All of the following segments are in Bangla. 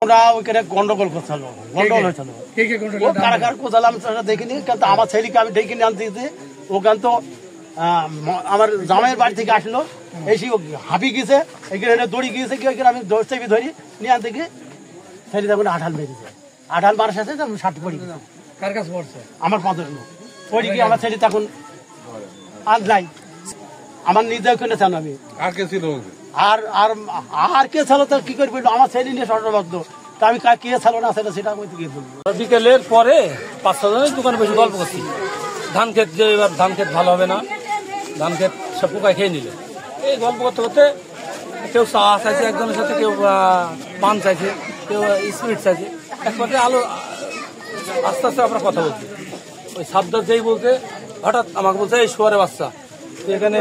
আমরা ওইখানে গন্ডগোল করছিল, গন্ডগোল হয়েছিল। ও কারাগার কোথালাম সেটা দেখিনি, কিন্তু আমার ছেলেকে আমি ডেকে নিয়ে আনতে ওখান তো আমার জামাইয়ের বাড়ি থেকে আসলো, এসে হাঁপি গেছে, এখানে দড়ি গিয়েছে, কি আমি চেপে ধরি নিয়ে আনতে গিয়ে ছেলে তখন আঠাল মেরেছে। আঠাল মারার সাথে ষাট পড়ি গেছে। কার কাছে পড়ছে? আমার পাঁচের লোক পড়ি গিয়ে আমার ছেলে তখন আর নাই, আমার নিজে ওখানে ছিল। আমি আর কে ছিল? আর কে ছিল তো কি করে বললো, আমার ছেলে নিয়ে সর্বভক্ত, তা আমি কে ছিল না সেটা আমি গিয়ে বলবো। বিকেলের পরে 5-6 জনের দোকানে বসে গল্প করছি, ধান ক্ষেত যে এবার ধান ক্ষেত ভালো হবে না, ধান ক্ষেত সব পোকায় খেয়ে নিলে। এই গল্প করতে করতে কেউ চা চাইছে একজনের সাথে, কেউ পান চাইছে, কেউ স্পিরিট চাইছে। একসাথে আলো আস্তে আস্তে আমরা কথা বলছি। ওই সাবদার যেই বলতে হঠাৎ আমাকে বলছে, এই শুয়ারে বাচ্চা এখানে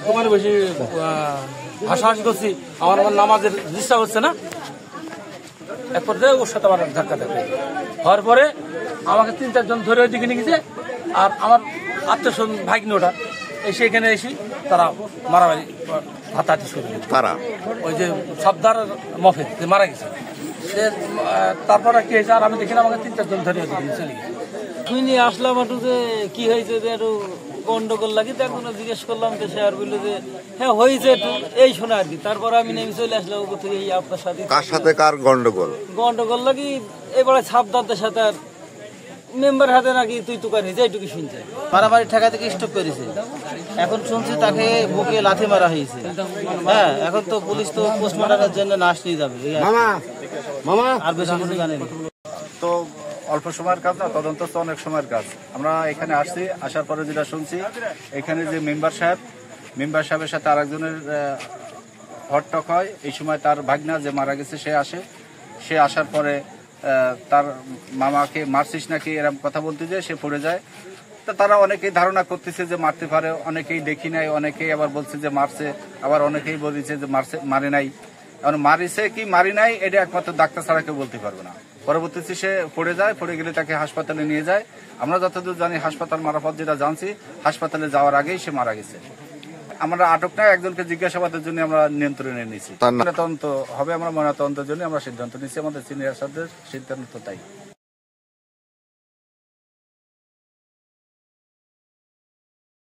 দোকানে বসে হাসাহাসি করছি, আমার নামাজের ডিস্টার্ব হচ্ছে না। এক পর্যায়ে ওর সাথে আমার ধাক্কা দেখে হওয়ার পরে আমাকে 3-4 জন ধরে ওই দিকে নিয়ে গেছে। আর আমার আত্মীয় ভাগ্নি ওটা এসে এখানে এসে তারা মারামারি হাতাহাতি শুরু করে। তারা ওই যে সাবদার মফেদ যে মারা গেছে সে, তারপরে কি হয়েছে আর আমি দেখি না, আমাকে 3-4 জন ধরে ওই দিকে চলে গেছে। তুই নিয়ে আসলাম একটু যে কি হয়েছে, যে একটু গন্ডগোল লাগি, তখন জিজ্ঞেস করলাম তো সে আর বললো যে হ্যাঁ হয়েছে একটু, এই শোনা আর কি। তারপর আমি নেমে চলে আসলাম ওপর থেকে, এই আপনার সাথে। কার সাথে কার গন্ডগোল? গন্ডগোল লাগি এবারে ছাপদারদের সাথে আর মেম্বার হাতে নাকি তুই তুকার হয়েছে, এইটুকু শুনছে। মারামারি ঠেকা থেকে স্টপ করেছে, এখন শুনছি তাকে বুকে লাথি মারা হয়েছে। হ্যাঁ, এখন তো পুলিশ তো পোস্টমর্টমের জন্য লাশ নিয়ে যাবে, আর বেশি কিছু জানেন। তো অল্প সময়ের কাজ না, তদন্ত তো অনেক সময়ের কাজ। আমরা এখানে আসছি, আসার পরে যেটা শুনছি, এখানে যে মেম্বার সাহেবের সাথে আরেকজনের হটটক হয়। এই সময় তার ভাগনা যে মারা গেছে সে আসার পরে তার মামাকে মারছিস নাকি এরকম কথা বলতে যায়, সে পড়ে যায়। তো তারা অনেকেই ধারণা করতেছে যে মারতে পারে, অনেকেই দেখি নাই, অনেকেই আবার বলছে যে মারছে, আবার অনেকেই বলছে যে মারে নাই। এখন মারিছে কি মারি নাই এটা একমাত্র ডাক্তার ছাড়া কেউ বলতে পারবে না। পরবর্তীতে সে পড়ে গেলে তাকে হাসপাতালে নিয়ে যায়। আমরা যতদূর জানি হাসপাতাল মারফত যেটা জানছি, হাসপাতালে যাওয়ার আগেই সে মারা গেছে। আমরা আটক না, একজনকে জিজ্ঞাসাবাদের জন্য আমরা নিয়ন্ত্রণে নিয়েছি। ময়নাতদন্ত হবে, আমরা ময়নাতদন্তের জন্য আমরা সিদ্ধান্ত নিচ্ছি, আমাদের সিনিয়র সাহেবদের সিদ্ধান্ত তাই।